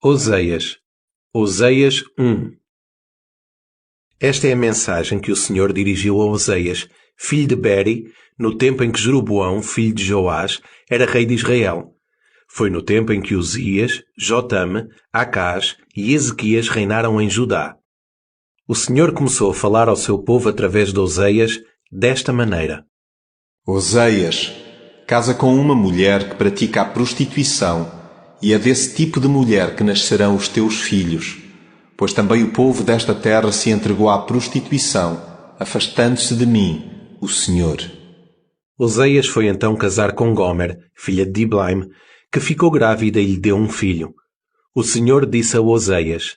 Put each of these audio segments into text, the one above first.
Oseias, Oseias 1. Esta é a mensagem que o Senhor dirigiu a Oseias, filho de Beri, no tempo em que Jeroboão, filho de Joás, era rei de Israel. Foi no tempo em que Uzias, Jotame, Acás e Ezequias reinaram em Judá. O Senhor começou a falar ao seu povo através de Oseias desta maneira: Oseias, casa com uma mulher que pratica a prostituição, e é desse tipo de mulher que nascerão os teus filhos, pois também o povo desta terra se entregou à prostituição, afastando-se de mim, o Senhor. Oseias foi então casar com Gomer, filha de Diblaim, que ficou grávida e lhe deu um filho. O Senhor disse a Oseias: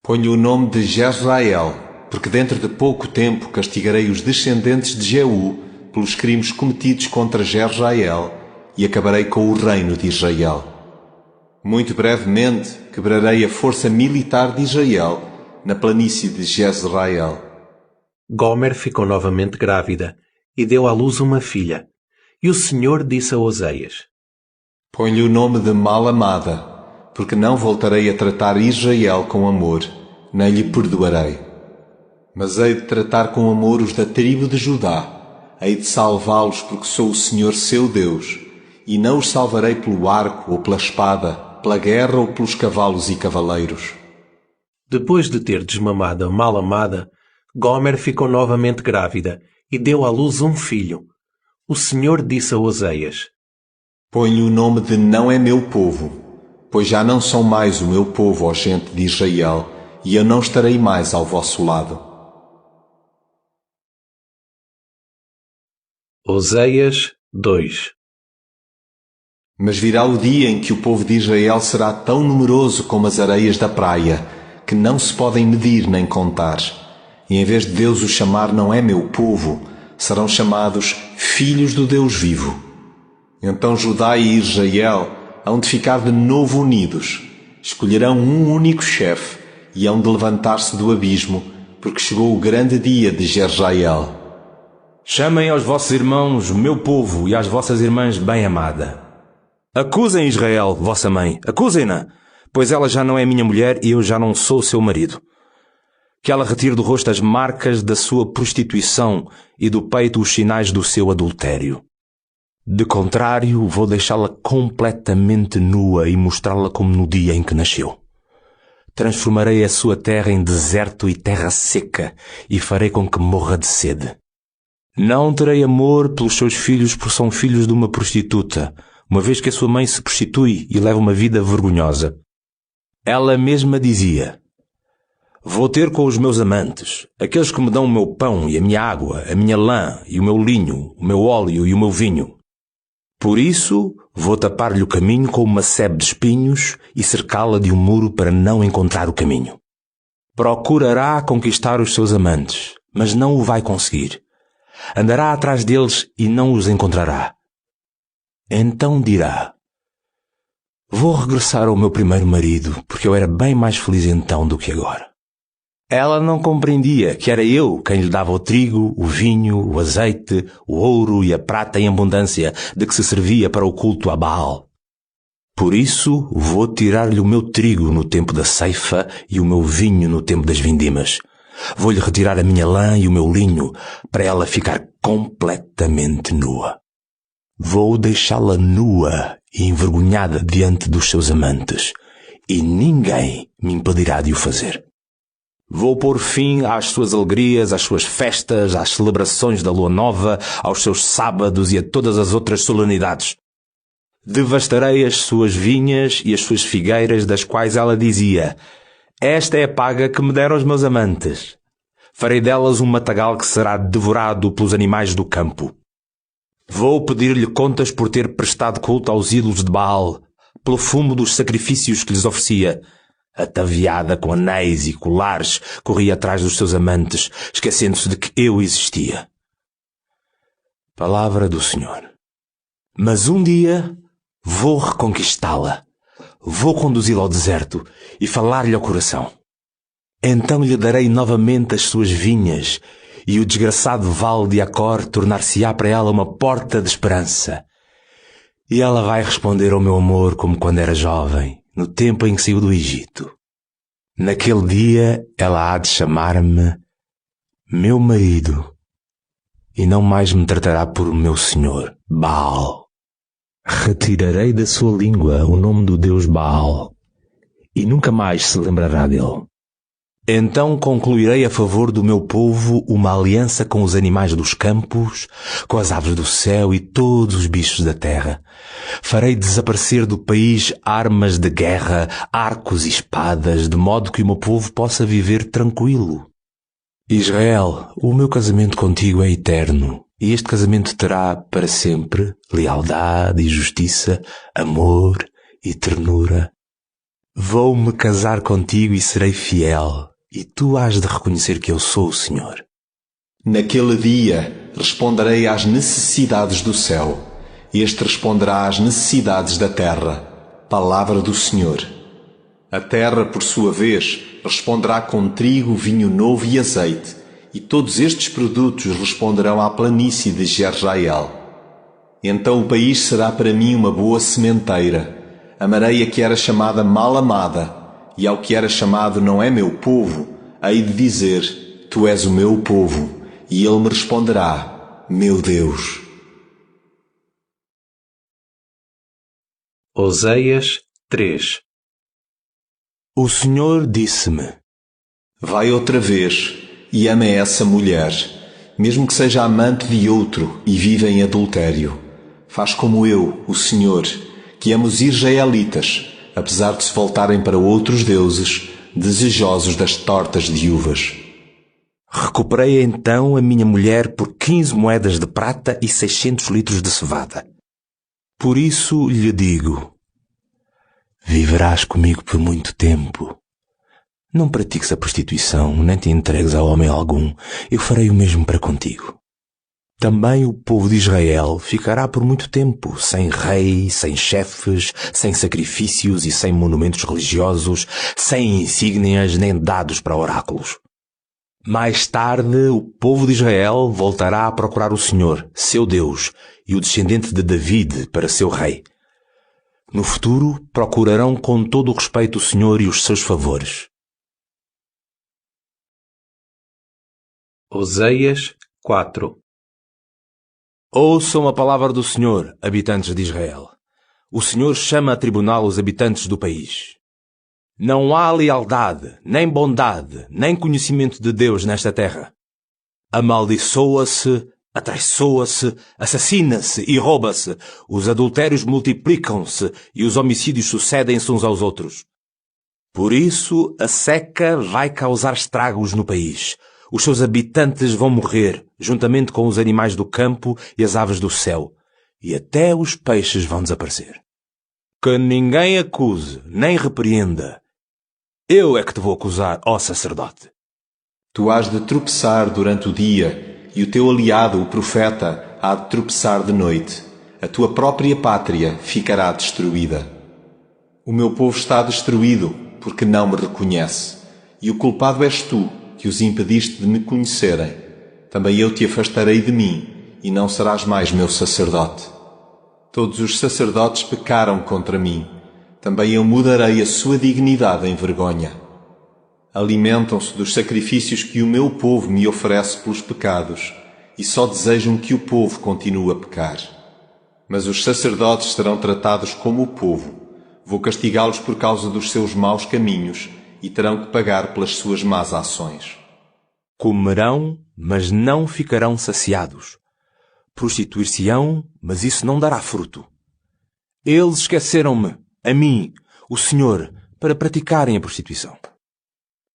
Põe-lhe o nome de Jezrael, porque dentro de pouco tempo castigarei os descendentes de Jeú pelos crimes cometidos contra Jezrael e acabarei com o reino de Israel. Muito brevemente quebrarei a força militar de Israel na planície de Jezrael. Gomer ficou novamente grávida e deu à luz uma filha. E o Senhor disse a Oseias: Põe-lhe o nome de Mal-amada, porque não voltarei a tratar Israel com amor, nem lhe perdoarei. Mas hei de tratar com amor os da tribo de Judá, hei de salvá-los porque sou o Senhor seu Deus, e não os salvarei pelo arco ou pela espada, pela guerra ou pelos cavalos e cavaleiros. Depois de ter desmamado a Mal-amada, Gomer ficou novamente grávida e deu à luz um filho. O Senhor disse a Oseias: Põe-lhe o nome de Não é meu povo, pois já não são mais o meu povo, ó gente de Israel, e eu não estarei mais ao vosso lado. Oseias 2. Mas virá o dia em que o povo de Israel será tão numeroso como as areias da praia, que não se podem medir nem contar. E em vez de Deus os chamar Não é meu povo, serão chamados filhos do Deus vivo. Então Judá e Israel hão de ficar de novo unidos. Escolherão um único chefe e hão de levantar-se do abismo, porque chegou o grande dia de Jezrael. Chamem aos vossos irmãos, meu povo, e às vossas irmãs bem-amada. Acusem Israel, vossa mãe, acusem-na, pois ela já não é minha mulher e eu já não sou seu marido. Que ela retire do rosto as marcas da sua prostituição e do peito os sinais do seu adultério. De contrário, vou deixá-la completamente nua e mostrá-la como no dia em que nasceu. Transformarei a sua terra em deserto e terra seca e farei com que morra de sede. Não terei amor pelos seus filhos porque são filhos de uma prostituta, uma vez que a sua mãe se prostitui e leva uma vida vergonhosa. Ela mesma dizia: Vou ter com os meus amantes, aqueles que me dão o meu pão e a minha água, a minha lã e o meu linho, o meu óleo e o meu vinho. Por isso, vou tapar-lhe o caminho com uma sebe de espinhos e cercá-la de um muro para não encontrar o caminho. Procurará conquistar os seus amantes, mas não o vai conseguir. Andará atrás deles e não os encontrará. Então dirá: Vou regressar ao meu primeiro marido, porque eu era bem mais feliz então do que agora. Ela não compreendia que era eu quem lhe dava o trigo, o vinho, o azeite, o ouro e a prata em abundância de que se servia para o culto a Baal. Por isso vou tirar-lhe o meu trigo no tempo da ceifa e o meu vinho no tempo das vindimas. Vou-lhe retirar a minha lã e o meu linho, para ela ficar completamente nua. Vou deixá-la nua e envergonhada diante dos seus amantes, e ninguém me impedirá de o fazer. Vou pôr fim às suas alegrias, às suas festas, às celebrações da lua nova, aos seus sábados e a todas as outras solenidades. Devastarei as suas vinhas e as suas figueiras, das quais ela dizia: Esta é a paga que me deram os meus amantes. Farei delas um matagal que será devorado pelos animais do campo. Vou pedir-lhe contas por ter prestado culto aos ídolos de Baal, pelo fumo dos sacrifícios que lhes oferecia. Ataviada com anéis e colares, corria atrás dos seus amantes, esquecendo-se de que eu existia. Palavra do Senhor. Mas um dia vou reconquistá-la. Vou conduzi-la ao deserto e falar-lhe ao coração. Então lhe darei novamente as suas vinhas, e o desgraçado vale de Acor tornar-se-á para ela uma porta de esperança. E ela vai responder ao meu amor como quando era jovem, no tempo em que saiu do Egito. Naquele dia ela há de chamar-me meu marido e não mais me tratará por meu senhor, Baal. Retirarei da sua língua o nome do Deus Baal e nunca mais se lembrará dele. Então concluirei a favor do meu povo uma aliança com os animais dos campos, com as aves do céu e todos os bichos da terra. Farei desaparecer do país armas de guerra, arcos e espadas, de modo que o meu povo possa viver tranquilo. Israel, o meu casamento contigo é eterno, e este casamento terá para sempre lealdade e justiça, amor e ternura. Vou-me casar contigo e serei fiel. E tu hás de reconhecer que eu sou o Senhor. Naquele dia responderei às necessidades do céu. Este responderá às necessidades da terra. Palavra do Senhor. A terra, por sua vez, responderá com trigo, vinho novo e azeite. E todos estes produtos responderão à planície de Jezreel. Então o país será para mim uma boa sementeira. Amarei a que era chamada mal amada. E ao que era chamado não é meu povo, hei de dizer, tu és o meu povo, e ele me responderá, meu Deus. Oseias 3. O Senhor disse-me: Vai outra vez e ama essa mulher, mesmo que seja amante de outro e viva em adultério. Faz como eu, o Senhor, que amo os israelitas, apesar de se voltarem para outros deuses, desejosos das tortas de uvas. Recuperei então a minha mulher por 15 moedas de prata e 600 litros de cevada. Por isso lhe digo: viverás comigo por muito tempo. Não pratiques a prostituição, nem te entregues a homem algum. Eu farei o mesmo para contigo. Também o povo de Israel ficará por muito tempo sem rei, sem chefes, sem sacrifícios e sem monumentos religiosos, sem insígnias nem dados para oráculos. Mais tarde, o povo de Israel voltará a procurar o Senhor, seu Deus, e o descendente de David para seu rei. No futuro, procurarão com todo o respeito o Senhor e os seus favores. Oseias 4. Ouçam a palavra do Senhor, habitantes de Israel. O Senhor chama a tribunal os habitantes do país. Não há lealdade, nem bondade, nem conhecimento de Deus nesta terra. Amaldiçoa-se, atraiçoa-se, assassina-se e rouba-se. Os adultérios multiplicam-se e os homicídios sucedem-se uns aos outros. Por isso, a seca vai causar estragos no país. Os seus habitantes vão morrer, juntamente com os animais do campo e as aves do céu, e até os peixes vão desaparecer. Que ninguém acuse, nem repreenda. Eu é que te vou acusar, ó sacerdote. Tu hás de tropeçar durante o dia, e o teu aliado, o profeta, há de tropeçar de noite. A tua própria pátria ficará destruída. O meu povo está destruído, porque não me reconhece. E o culpado és tu, que os impediste de me conhecerem. Também eu te afastarei de mim, e não serás mais meu sacerdote. Todos os sacerdotes pecaram contra mim. Também eu mudarei a sua dignidade em vergonha. Alimentam-se dos sacrifícios que o meu povo me oferece pelos pecados, e só desejam que o povo continue a pecar. Mas os sacerdotes serão tratados como o povo. Vou castigá-los por causa dos seus maus caminhos, e terão que pagar pelas suas más ações. Comerão, mas não ficarão saciados. Prostituir-se-ão, mas isso não dará fruto. Eles esqueceram-me, a mim, o Senhor, para praticarem a prostituição.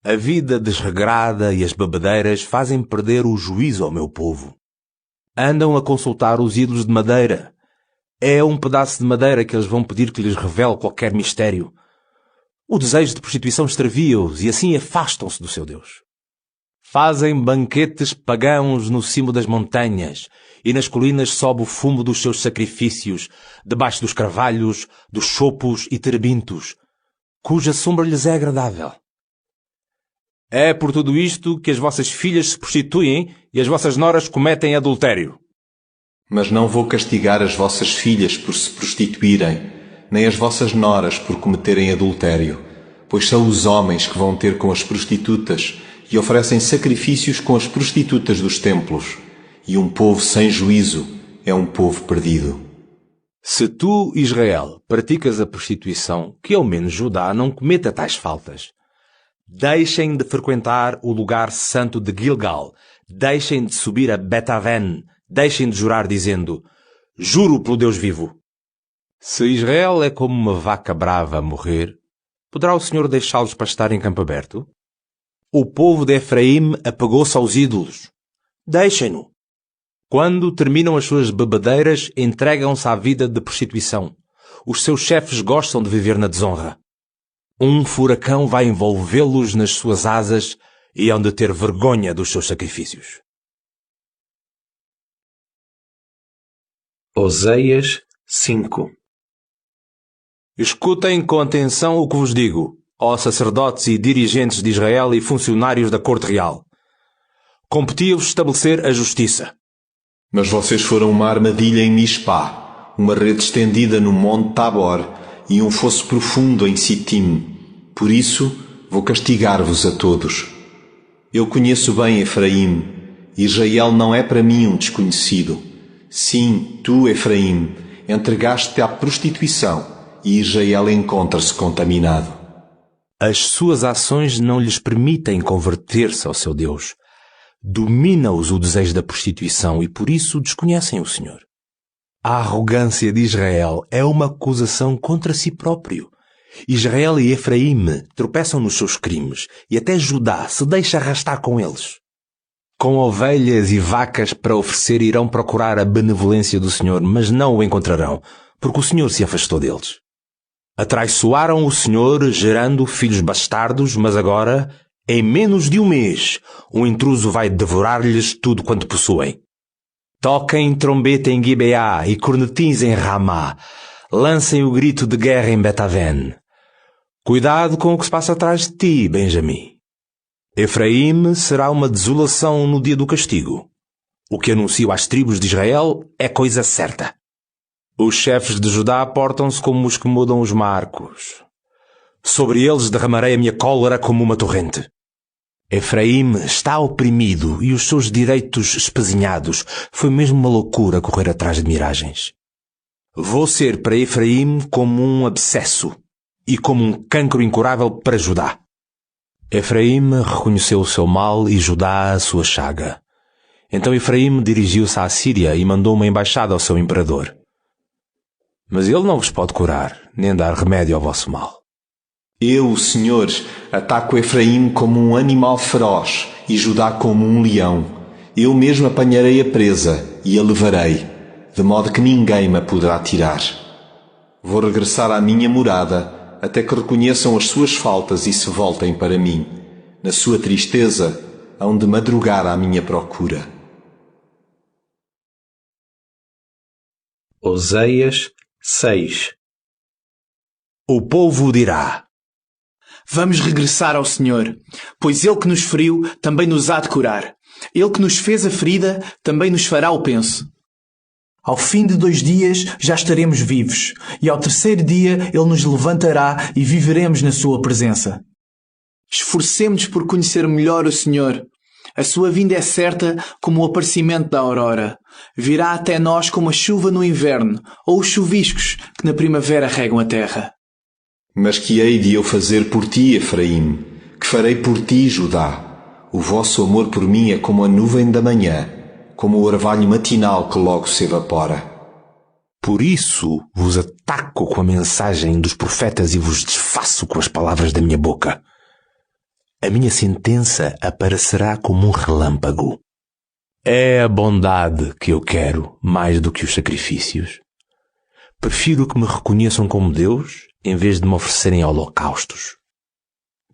A vida desregrada e as bebedeiras fazem perder o juízo ao meu povo. Andam a consultar os ídolos de madeira. É um pedaço de madeira que eles vão pedir que lhes revele qualquer mistério. O desejo de prostituição extravia-os e assim afastam-se do seu Deus. Fazem banquetes pagãos no cimo das montanhas e nas colinas sobe o fumo dos seus sacrifícios, debaixo dos carvalhos, dos chopos e terebintos, cuja sombra lhes é agradável. É por tudo isto que as vossas filhas se prostituem e as vossas noras cometem adultério. Mas não vou castigar as vossas filhas por se prostituírem, nem as vossas noras por cometerem adultério, pois são os homens que vão ter com as prostitutas e oferecem sacrifícios com as prostitutas dos templos, e um povo sem juízo é um povo perdido. Se tu, Israel, praticas a prostituição, que ao menos Judá não cometa tais faltas. Deixem de frequentar o lugar santo de Gilgal, deixem de subir a Bet-Aven, deixem de jurar dizendo: juro pelo Deus vivo. Se Israel é como uma vaca brava a morrer, poderá o Senhor deixá-los pastar em campo aberto? O povo de Efraim apegou-se aos ídolos. Deixem-no. Quando terminam as suas bebedeiras, entregam-se à vida de prostituição. Os seus chefes gostam de viver na desonra. Um furacão vai envolvê-los nas suas asas e hão de ter vergonha dos seus sacrifícios. Oseias 5. Escutem com atenção o que vos digo, ó sacerdotes e dirigentes de Israel e funcionários da corte real. Competia-vos estabelecer a justiça. Mas vocês foram uma armadilha em Mispá, uma rede estendida no monte Tabor e um fosso profundo em Sitim. Por isso vou castigar-vos a todos. Eu conheço bem Efraim. Israel não é para mim um desconhecido. Sim, tu, Efraim, entregaste-te à prostituição e Israel encontra-se contaminado. As suas ações não lhes permitem converter-se ao seu Deus. Domina-os o desejo da prostituição e por isso desconhecem o Senhor. A arrogância de Israel é uma acusação contra si próprio. Israel e Efraim tropeçam nos seus crimes e até Judá se deixa arrastar com eles. Com ovelhas e vacas para oferecer irão procurar a benevolência do Senhor, mas não o encontrarão, porque o Senhor se afastou deles. Atraiçoaram o Senhor, gerando filhos bastardos, mas agora, em menos de um mês, um intruso vai devorar-lhes tudo quanto possuem. Toquem trombeta em Gibeá e cornetins em Ramá. Lancem o grito de guerra em Bet-Aven. Cuidado com o que se passa atrás de ti, Benjamim. Efraim será uma desolação no dia do castigo. O que anuncio às tribos de Israel é coisa certa. Os chefes de Judá portam-se como os que mudam os marcos. Sobre eles derramarei a minha cólera como uma torrente. Efraim está oprimido e os seus direitos espezinhados. Foi mesmo uma loucura correr atrás de miragens. Vou ser para Efraim como um abscesso e como um cancro incurável para Judá. Efraim reconheceu o seu mal e Judá a sua chaga. Então Efraim dirigiu-se à Síria e mandou uma embaixada ao seu imperador. Mas ele não vos pode curar, nem dar remédio ao vosso mal. Eu, o Senhor, ataco Efraim como um animal feroz e Judá como um leão. Eu mesmo apanharei a presa e a levarei, de modo que ninguém me poderá tirar. Vou regressar à minha morada, até que reconheçam as suas faltas e se voltem para mim. Na sua tristeza, hão de madrugar à minha procura. Oseias 6. O povo dirá: Vamos regressar ao Senhor, pois Ele que nos feriu também nos há de curar. Ele que nos fez a ferida também nos fará o penso. Ao fim de 2 dias já estaremos vivos, e ao 3º dia Ele nos levantará e viveremos na sua presença. Esforcemo-nos por conhecer melhor o Senhor. A sua vinda é certa como o aparecimento da aurora. Virá até nós como a chuva no inverno, ou os chuviscos que na primavera regam a terra. Mas que hei de eu fazer por ti, Efraim? Que farei por ti, Judá? O vosso amor por mim é como a nuvem da manhã, como o orvalho matinal que logo se evapora. Por isso vos ataco com a mensagem dos profetas e vos desfaço com as palavras da minha boca. A minha sentença aparecerá como um relâmpago. É a bondade que eu quero mais do que os sacrifícios. Prefiro que me reconheçam como Deus em vez de me oferecerem holocaustos.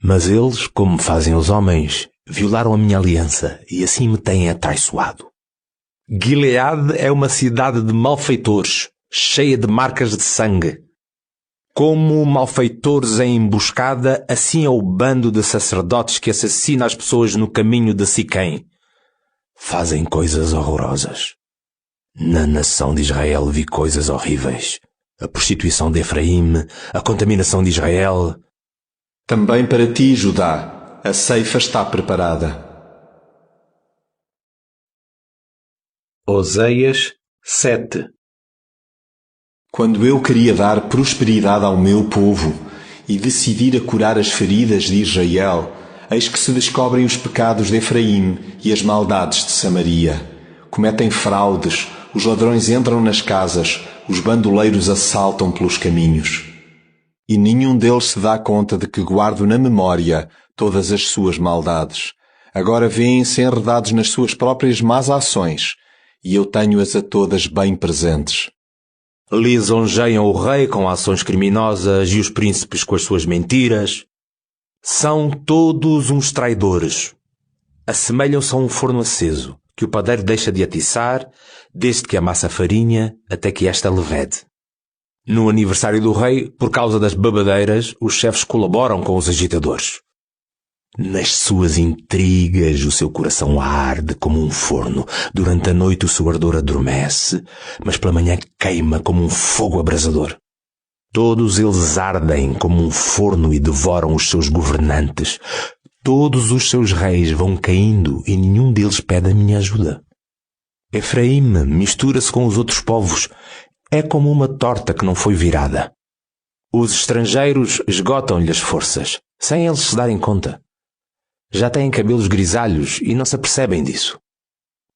Mas eles, como fazem os homens, violaram a minha aliança e assim me têm atraiçoado. Gileade é uma cidade de malfeitores, cheia de marcas de sangue. Como malfeitores em emboscada, assim é o bando de sacerdotes que assassina as pessoas no caminho de Siquém. Fazem coisas horrorosas. Na nação de Israel vi coisas horríveis. a prostituição de Efraim, a contaminação de Israel. Também para ti, Judá, a ceifa está preparada. Oseias 7. Quando eu queria dar prosperidade ao meu povo e decidir a curar as feridas de Israel, eis que se descobrem os pecados de Efraim e as maldades de Samaria. Cometem fraudes, os ladrões entram nas casas, os bandoleiros assaltam pelos caminhos. E nenhum deles se dá conta de que guardo na memória todas as suas maldades. Agora vêem-se enredados nas suas próprias más ações, e eu tenho-as a todas bem presentes. Lisonjeiam o rei com ações criminosas e os príncipes com as suas mentiras. São todos uns traidores. Assemelham-se a um forno aceso, que o padeiro deixa de atiçar, desde que amassa a farinha até que esta levede. No aniversário do rei, por causa das babadeiras, os chefes colaboram com os agitadores. Nas suas intrigas o seu coração arde como um forno. Durante a noite o seu ardor adormece, mas pela manhã queima como um fogo abrasador. Todos eles ardem como um forno e devoram os seus governantes. Todos os seus reis vão caindo e nenhum deles pede a minha ajuda. Efraim mistura-se com os outros povos. É como uma torta que não foi virada. Os estrangeiros esgotam-lhe as forças, sem eles se darem conta. Já têm cabelos grisalhos e não se apercebem disso.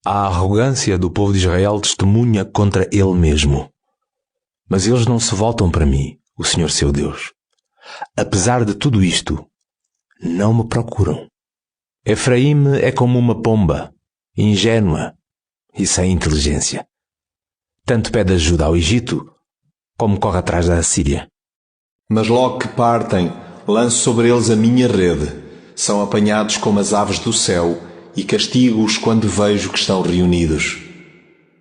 A arrogância do povo de Israel testemunha contra ele mesmo. Mas eles não se voltam para mim, o Senhor seu Deus. Apesar de tudo isto, não me procuram. Efraim é como uma pomba, ingênua e sem inteligência. Tanto pede ajuda ao Egito, como corre atrás da Assíria. Mas logo que partem, lanço sobre eles a minha rede. São apanhados como as aves do céu e castigo-os quando vejo que estão reunidos.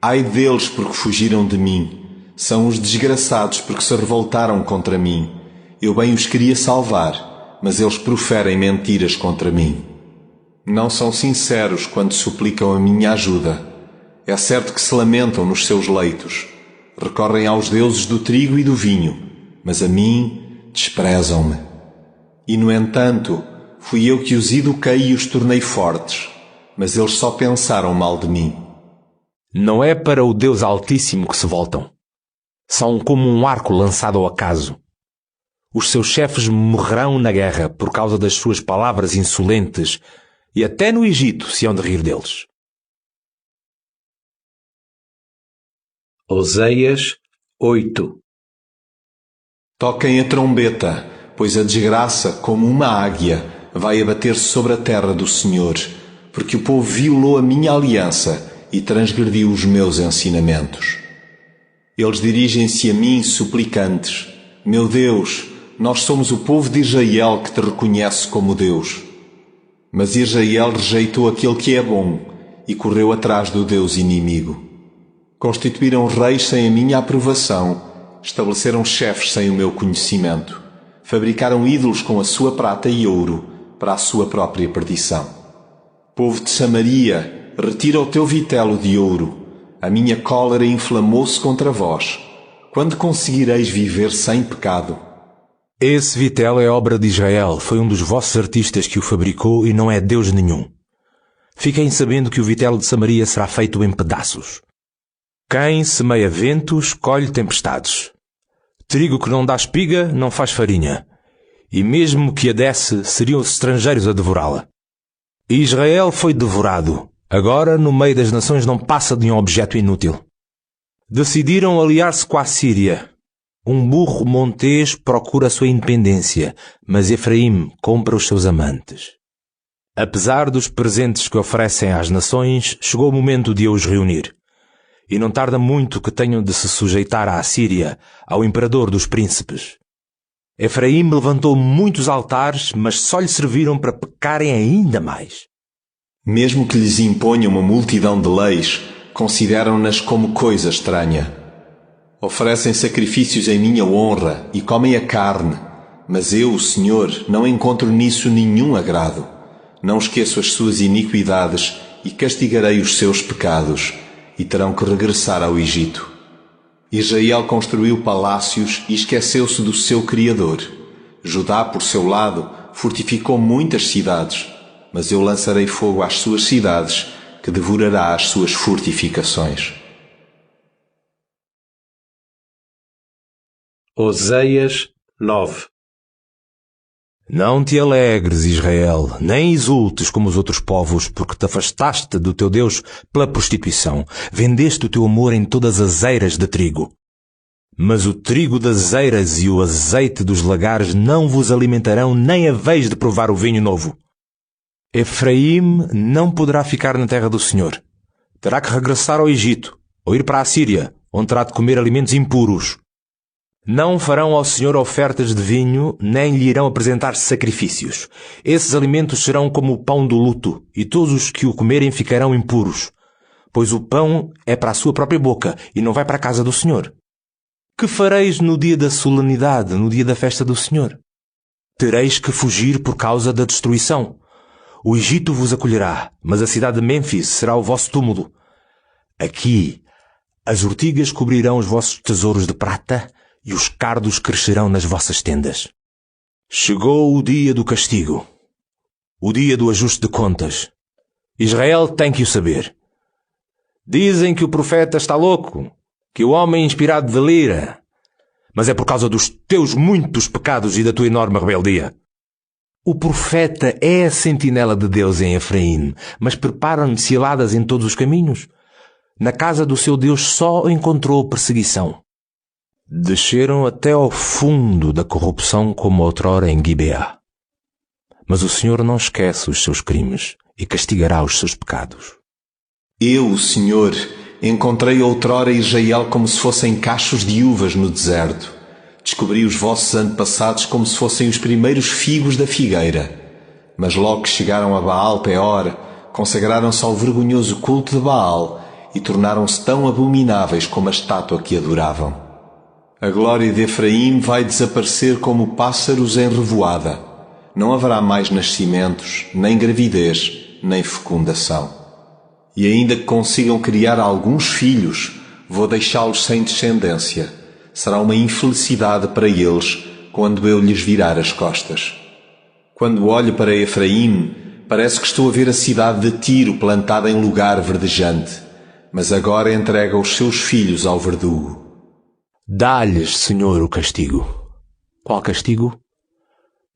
Ai deles porque fugiram de mim. São os desgraçados porque se revoltaram contra mim. Eu bem os queria salvar, mas eles proferem mentiras contra mim. Não são sinceros quando suplicam a minha ajuda. É certo que se lamentam nos seus leitos. Recorrem aos deuses do trigo e do vinho, mas a mim desprezam-me. E, no entanto, fui eu que os eduquei e os tornei fortes, mas eles só pensaram mal de mim. Não é para o Deus Altíssimo que se voltam. São como um arco lançado ao acaso. Os seus chefes morrerão na guerra por causa das suas palavras insolentes, e até no Egito se hão de rir deles. Oseias 8. Toquem a trombeta, pois a desgraça, como uma águia, vai abater-se sobre a terra do Senhor, porque o povo violou a minha aliança e transgrediu os meus ensinamentos. Eles dirigem-se a mim suplicantes: Meu Deus, nós somos o povo de Israel que te reconhece como Deus. Mas Israel rejeitou aquele que é bom e correu atrás do Deus inimigo. Constituíram reis sem a minha aprovação, estabeleceram chefes sem o meu conhecimento, fabricaram ídolos com a sua prata e ouro para a sua própria perdição. Povo de Samaria, retira o teu vitelo de ouro. A minha cólera inflamou-se contra vós. Quando conseguireis viver sem pecado? Esse vitelo é obra de Israel. Foi um dos vossos artistas que o fabricou e não é Deus nenhum. Fiquem sabendo que o vitelo de Samaria será feito em pedaços. Quem semeia ventos, colhe tempestades. Trigo que não dá espiga, não faz farinha. E mesmo que a desse, seriam os estrangeiros a devorá-la. Israel foi devorado. Agora, no meio das nações, não passa de um objeto inútil. Decidiram aliar-se com a Síria. Um burro montês procura a sua independência, mas Efraim compra os seus amantes. Apesar dos presentes que oferecem às nações, chegou o momento de eu os reunir. E não tarda muito que tenham de se sujeitar à Assíria, ao imperador dos príncipes. Efraim levantou muitos altares, mas só lhe serviram para pecarem ainda mais. Mesmo que lhes imponha uma multidão de leis, consideram-nas como coisa estranha. Oferecem sacrifícios em minha honra e comem a carne, mas eu, o Senhor, não encontro nisso nenhum agrado. Não esqueço as suas iniquidades e castigarei os seus pecados, e terão que regressar ao Egito. Israel construiu palácios e esqueceu-se do seu Criador. Judá, por seu lado, fortificou muitas cidades, mas eu lançarei fogo às suas cidades, que devorará as suas fortificações. Oseias 9. Não te alegres, Israel, nem exultes como os outros povos, porque te afastaste do teu Deus pela prostituição. Vendeste o teu amor em todas as eiras de trigo. Mas o trigo das eiras e o azeite dos lagares não vos alimentarão, nem haveis de provar o vinho novo. Efraim não poderá ficar na terra do Senhor. Terá que regressar ao Egito, ou ir para a Síria, onde terá de comer alimentos impuros. Não farão ao Senhor ofertas de vinho, nem lhe irão apresentar sacrifícios. Esses alimentos serão como o pão do luto, e todos os que o comerem ficarão impuros. Pois o pão é para a sua própria boca, e não vai para a casa do Senhor. Que fareis no dia da solenidade, no dia da festa do Senhor? Tereis que fugir por causa da destruição. O Egito vos acolherá, mas a cidade de Mênfis será o vosso túmulo. Aqui, as urtigas cobrirão os vossos tesouros de prata, e os cardos crescerão nas vossas tendas. Chegou o dia do castigo, o dia do ajuste de contas. Israel tem que o saber. Dizem que o profeta está louco, que o homem inspirado delira, mas é por causa dos teus muitos pecados e da tua enorme rebeldia. O profeta é a sentinela de Deus em Efraim, mas preparam-lhe ciladas em todos os caminhos. Na casa do seu Deus só encontrou perseguição. Desceram até ao fundo da corrupção como outrora em Gibeá. Mas o Senhor não esquece os seus crimes e castigará os seus pecados. Eu, o Senhor, encontrei outrora Israel como se fossem cachos de uvas no deserto. Descobri os vossos antepassados como se fossem os primeiros figos da figueira. Mas logo que chegaram a Baal Peor, consagraram-se ao vergonhoso culto de Baal e tornaram-se tão abomináveis como a estátua que adoravam. A glória de Efraim vai desaparecer como pássaros em revoada. Não haverá mais nascimentos, nem gravidez, nem fecundação. E ainda que consigam criar alguns filhos, vou deixá-los sem descendência. Será uma infelicidade para eles quando eu lhes virar as costas. Quando olho para Efraim, parece que estou a ver a cidade de Tiro plantada em lugar verdejante, mas agora entrega os seus filhos ao verdugo. Dá-lhes, Senhor, o castigo. Qual castigo?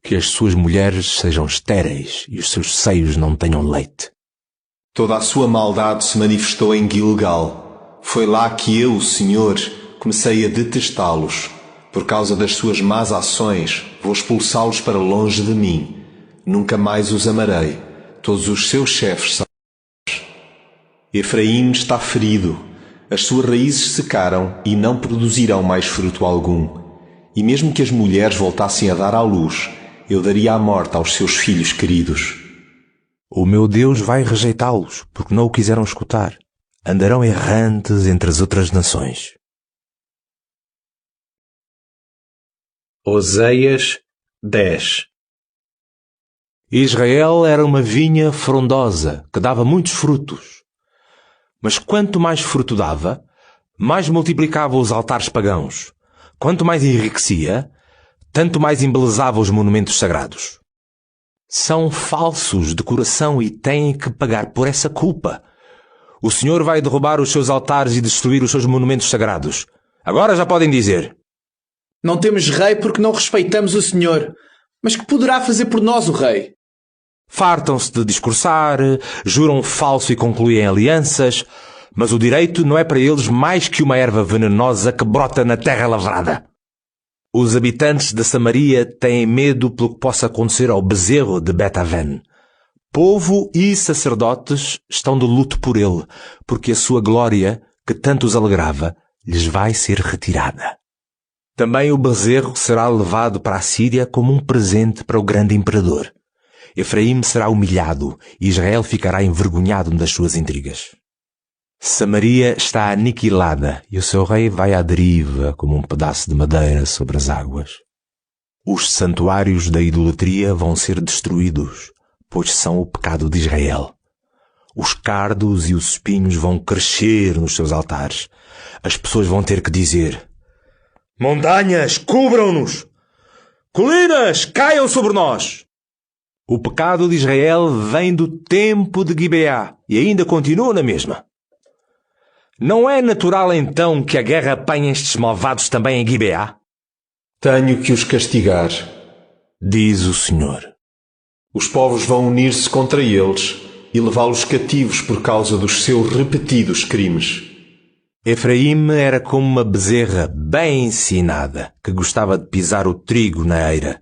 Que as suas mulheres sejam estéreis e os seus seios não tenham leite. Toda a sua maldade se manifestou em Gilgal. Foi lá que eu, o Senhor, comecei a detestá-los. Por causa das suas más ações, vou expulsá-los para longe de mim. Nunca mais os amarei. Todos os seus chefes são meus. Efraim está ferido. As suas raízes secaram e não produzirão mais fruto algum. E mesmo que as mulheres voltassem a dar à luz, eu daria a morte aos seus filhos queridos. O meu Deus vai rejeitá-los, porque não o quiseram escutar. Andarão errantes entre as outras nações. Oseias 10. Israel era uma vinha frondosa, que dava muitos frutos. Mas quanto mais fruto dava, mais multiplicava os altares pagãos. Quanto mais enriquecia, tanto mais embelezava os monumentos sagrados. São falsos de coração e têm que pagar por essa culpa. O Senhor vai derrubar os seus altares e destruir os seus monumentos sagrados. Agora já podem dizer: Não temos rei porque não respeitamos o Senhor. Mas que poderá fazer por nós o rei? Fartam-se de discursar, juram falso e concluem alianças, mas o direito não é para eles mais que uma erva venenosa que brota na terra lavrada. Os habitantes de Samaria têm medo pelo que possa acontecer ao bezerro de Bet-Aven. Povo e sacerdotes estão de luto por ele, porque a sua glória, que tanto os alegrava, lhes vai ser retirada. Também o bezerro será levado para a Síria como um presente para o grande imperador. Efraim será humilhado e Israel ficará envergonhado das suas intrigas. Samaria está aniquilada e o seu rei vai à deriva como um pedaço de madeira sobre as águas. Os santuários da idolatria vão ser destruídos, pois são o pecado de Israel. Os cardos e os espinhos vão crescer nos seus altares. as pessoas vão ter que dizer: montanhas, cubram-nos! Colinas, caiam sobre nós! O pecado de Israel vem do tempo de Gibeá e ainda continua na mesma. Não é natural então que a guerra apanhe estes malvados também em Gibeá? Tenho que os castigar, Diz o Senhor. Os povos vão unir-se contra eles e levá-los cativos por causa dos seus repetidos crimes. Efraim era como uma bezerra bem ensinada, que gostava de pisar o trigo na eira.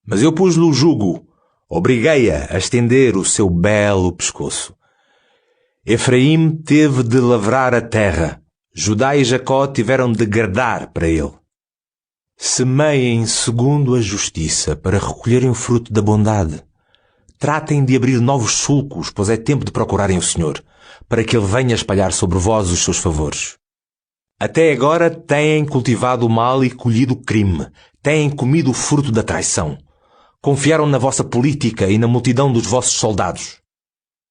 Mas eu pus-lhe o jugo, obriguei-a a estender o seu belo pescoço. Efraim teve de lavrar a terra, Judá e Jacó tiveram de gardar para ele. Semeiem segundo a justiça para recolherem o fruto da bondade. Tratem de abrir novos sulcos, pois é tempo de procurarem o Senhor, para que Ele venha espalhar sobre vós os seus favores. Até agora têm cultivado o mal e colhido o crime, têm comido o fruto da traição. Confiaram na vossa política e na multidão dos vossos soldados.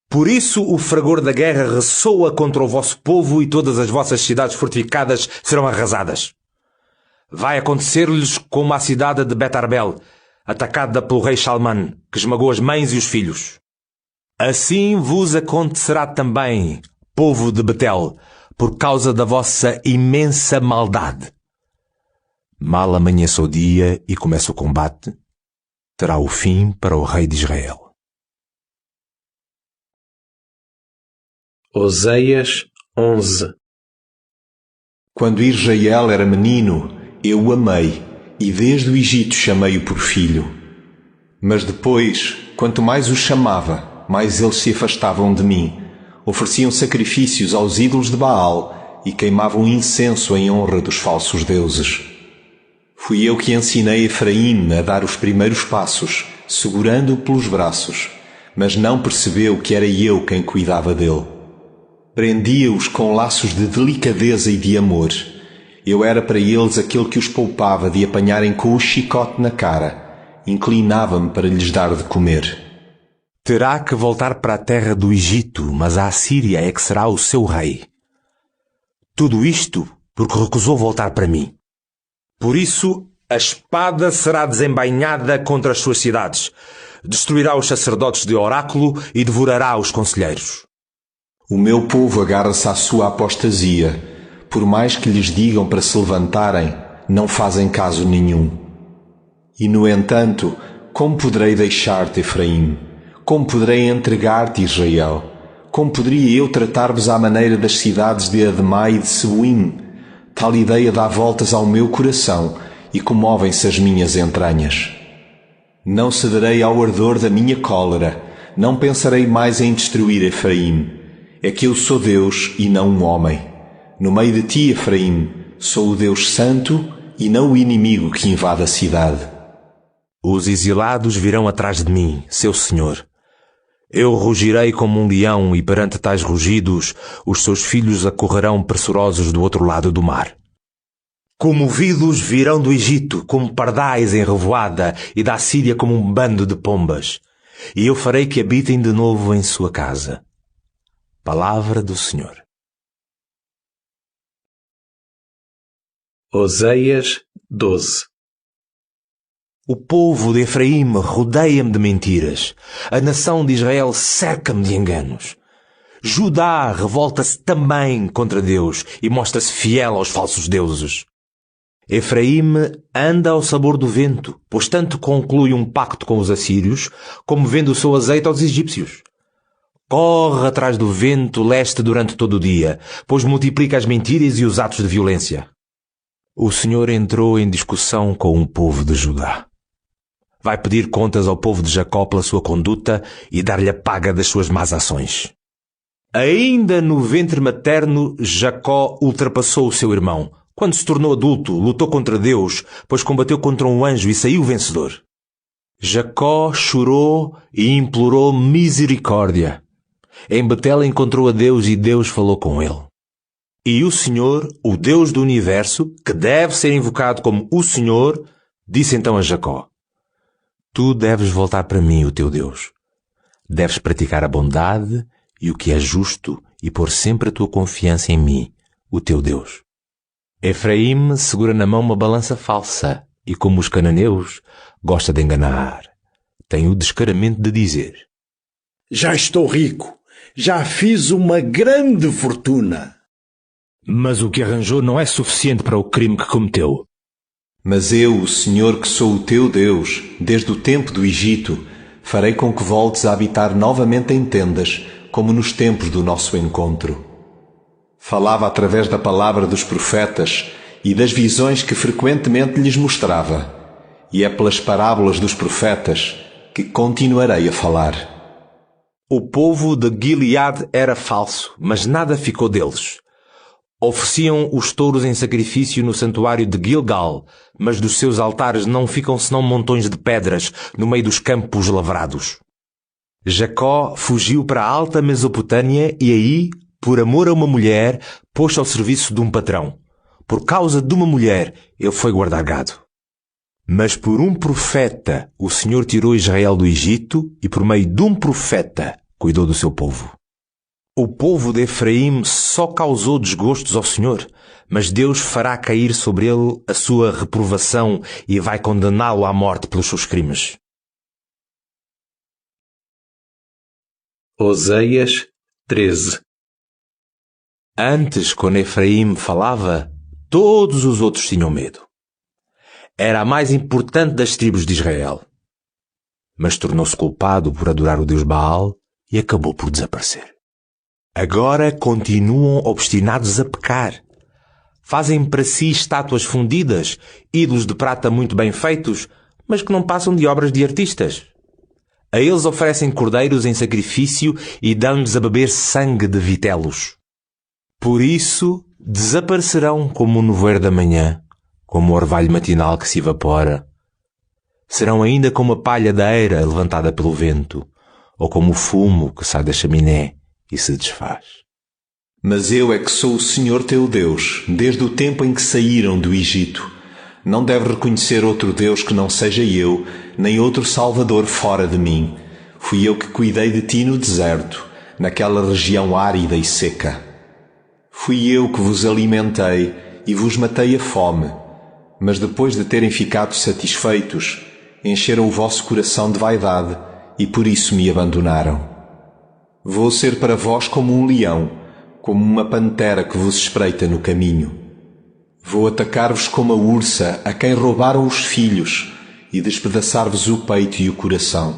Por isso o fragor da guerra ressoa contra o vosso povo e todas as vossas cidades fortificadas serão arrasadas. Vai acontecer-lhes como a cidade de Bet-Arbel, atacada pelo rei Shalman, que esmagou as mães e os filhos. Assim vos acontecerá também, povo de Betel, por causa da vossa imensa maldade. Mal amanheça o dia e começa o combate, terá o fim para o rei de Israel. Oseias 11. Quando Israel era menino, eu o amei, e desde o Egito chamei-o por filho. Mas depois, quanto mais o chamava, mais eles se afastavam de mim. Ofereciam sacrifícios aos ídolos de Baal e queimavam incenso em honra dos falsos deuses. Fui eu que ensinei Efraim a dar os primeiros passos, segurando-o pelos braços, mas não percebeu que era eu quem cuidava dele. Prendia-os com laços de delicadeza e de amor. Eu era para eles aquele que os poupava de apanharem com o chicote na cara. Inclinava-me para lhes dar de comer. Terá que voltar para a terra do Egito, mas a Assíria é que será o seu rei. Tudo isto porque recusou voltar para mim. Por isso, a espada será desembainhada contra as suas cidades, destruirá os sacerdotes de oráculo e devorará os conselheiros. O meu povo agarra-se à sua apostasia. Por mais que lhes digam para se levantarem, não fazem caso nenhum. E, no entanto, como poderei deixar-te, Efraim? Como poderei entregar-te, Israel? Como poderia eu tratar-vos à maneira das cidades de Admá e de Seboim? Tal ideia dá voltas ao meu coração e comovem-se as minhas entranhas. Não cederei ao ardor da minha cólera, não pensarei mais em destruir Efraim. É que eu sou Deus e não um homem. No meio de ti, Efraim, sou o Deus santo e não o inimigo que invade a cidade. Os exilados virão atrás de mim, seu Senhor. Eu rugirei como um leão e perante tais rugidos os seus filhos acorrerão pressurosos do outro lado do mar. Comovidos virão do Egito como pardais em revoada e da Síria como um bando de pombas. E eu farei que habitem de novo em sua casa. Palavra do Senhor. Oseias 12. O povo de Efraim rodeia-me de mentiras. A nação de Israel cerca-me de enganos. Judá revolta-se também contra Deus e mostra-se fiel aos falsos deuses. Efraim anda ao sabor do vento, pois tanto conclui um pacto com os assírios, como vende o seu azeite aos egípcios. Corre atrás do vento leste durante todo o dia, pois multiplica as mentiras e os atos de violência. O Senhor entrou em discussão com o povo de Judá. Vai pedir contas ao povo de Jacó pela sua conduta e dar-lhe a paga das suas más ações. Ainda no ventre materno, Jacó ultrapassou o seu irmão. Quando se tornou adulto, lutou contra Deus, pois combateu contra um anjo e saiu vencedor. Jacó chorou e implorou misericórdia. Em Betel encontrou a Deus e Deus falou com ele. E o Senhor, o Deus do universo, que deve ser invocado como o Senhor, disse então a Jacó: Tu deves voltar para mim, o teu Deus. Deves praticar a bondade e o que é justo e pôr sempre a tua confiança em mim, o teu Deus. Efraim segura na mão uma balança falsa e, como os cananeus, gosta de enganar. Tem o descaramento de dizer: Já estou rico, já fiz uma grande fortuna. Mas o que arranjou não é suficiente para o crime que cometeu. Mas eu, o Senhor que sou o teu Deus, desde o tempo do Egito, farei com que voltes a habitar novamente em tendas, como nos tempos do nosso encontro. Falava através da palavra dos profetas e das visões que frequentemente lhes mostrava, e é pelas parábolas dos profetas que continuarei a falar. O povo de Gileade era falso, mas nada ficou deles. Ofereciam os touros em sacrifício no santuário de Gilgal, mas dos seus altares não ficam senão montões de pedras no meio dos campos lavrados. Jacó fugiu para a alta Mesopotâmia e aí, por amor a uma mulher, pôs-se ao serviço de um patrão. Por causa de uma mulher, ele foi guardar gado. Mas por um profeta o Senhor tirou Israel do Egito e por meio de um profeta cuidou do seu povo. O povo de Efraim só causou desgostos ao Senhor, mas Deus fará cair sobre ele a sua reprovação e vai condená-lo à morte pelos seus crimes. Oseias 13. Antes, quando Efraim falava, todos os outros tinham medo. Era a mais importante das tribos de Israel. Mas tornou-se culpado por adorar o Deus Baal e acabou por desaparecer. Agora continuam obstinados a pecar. Fazem para si estátuas fundidas, ídolos de prata muito bem feitos, mas que não passam de obras de artistas. A eles oferecem cordeiros em sacrifício e dão-lhes a beber sangue de vitelos. Por isso desaparecerão como o nevoeiro da manhã, como o orvalho matinal que se evapora. Serão ainda como a palha da eira levantada pelo vento, ou como o fumo que sai da chaminé e se desfaz. Mas eu é que sou o Senhor teu Deus, desde o tempo em que saíram do Egito. Não deves reconhecer outro Deus que não seja eu, nem outro Salvador fora de mim. Fui eu que cuidei de ti no deserto, naquela região árida e seca. Fui eu que vos alimentei e vos matei a fome. Mas depois de terem ficado satisfeitos, encheram o vosso coração de vaidade e por isso me abandonaram. Vou ser para vós como um leão, como uma pantera que vos espreita no caminho. Vou atacar-vos como a ursa a quem roubaram os filhos e despedaçar-vos o peito e o coração.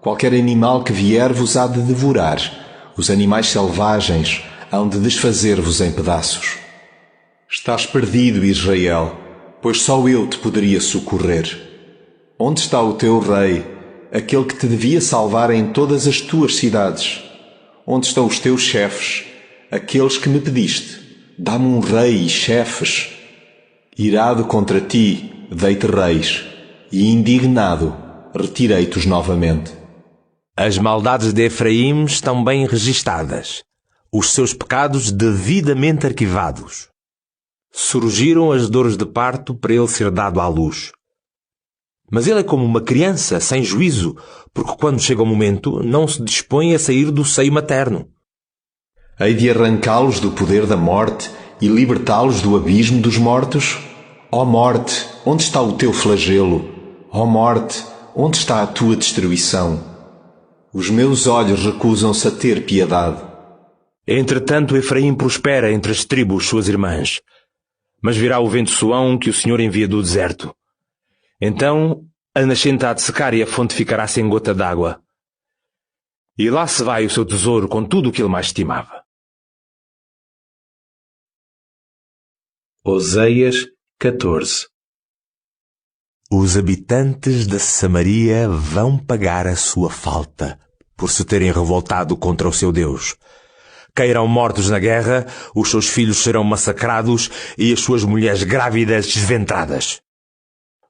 Qualquer animal que vier vos há de devorar. Os animais selvagens hão de desfazer-vos em pedaços. Estás perdido, Israel, pois só eu te poderia socorrer. Onde está o teu rei, aquele que te devia salvar em todas as tuas cidades? Onde estão os teus chefes, aqueles que me pediste? Dá-me um rei e chefes. Irado contra ti, dei-te reis, e indignado, retirei-te-os novamente. As maldades de Efraim estão bem registadas, os seus pecados devidamente arquivados. Surgiram as dores de parto para ele ser dado à luz. Mas ele é como uma criança, sem juízo, porque quando chega o momento, não se dispõe a sair do seio materno. Hei de arrancá-los do poder da morte e libertá-los do abismo dos mortos? Ó morte, onde está o teu flagelo? Ó morte, onde está a tua destruição? Os meus olhos recusam-se a ter piedade. Entretanto, Efraim prospera entre as tribos suas irmãs. Mas virá o vento suão que o Senhor envia do deserto. Então a nascente há de secar e a fonte ficará sem gota d'água. E lá se vai o seu tesouro com tudo o que ele mais estimava. Oseias 14. Os habitantes da Samaria vão pagar a sua falta por se terem revoltado contra o seu Deus. Cairão mortos na guerra, os seus filhos serão massacrados e as suas mulheres grávidas desventradas.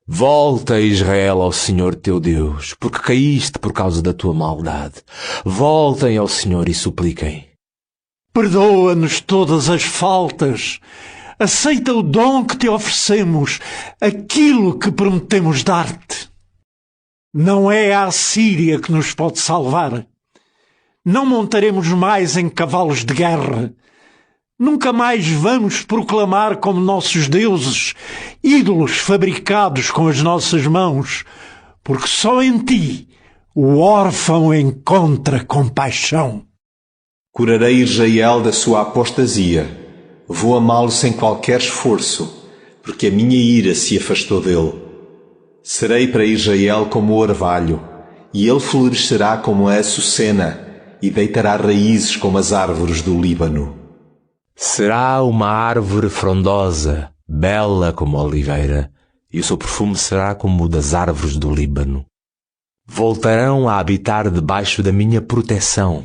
Volta, Israel, ao Senhor teu Deus, porque caíste por causa da tua maldade. Voltem ao Senhor e supliquem. Perdoa-nos todas as faltas. Aceita o dom que te oferecemos, aquilo que prometemos dar-te. Não é a Assíria que nos pode salvar. Não montaremos mais em cavalos de guerra, Nunca mais vamos proclamar como nossos deuses ídolos fabricados com as nossas mãos, porque só em ti o órfão encontra compaixão. Curarei Israel da sua apostasia. Vou amá-lo sem qualquer esforço, porque a minha ira se afastou dele. Serei para Israel como o orvalho, e ele florescerá como a açucena, e deitará raízes como as árvores do Líbano. Será uma árvore frondosa, bela como a oliveira, e o seu perfume será como o das árvores do Líbano. Voltarão a habitar debaixo da minha proteção.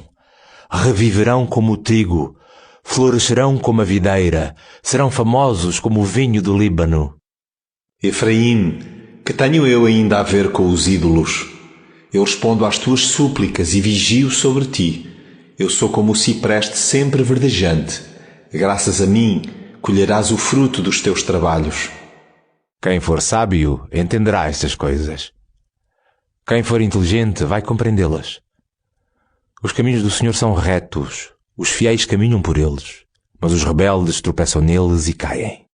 Reviverão como o trigo, florescerão como a videira, serão famosos como o vinho do Líbano. Efraim, que tenho eu ainda a ver com os ídolos? Eu respondo às tuas súplicas e vigio sobre ti. Eu sou como o cipreste sempre verdejante. Graças a mim, colherás o fruto dos teus trabalhos. Quem for sábio entenderá estas coisas. Quem for inteligente vai compreendê-las. Os caminhos do Senhor são retos, os fiéis caminham por eles, mas os rebeldes tropeçam neles e caem.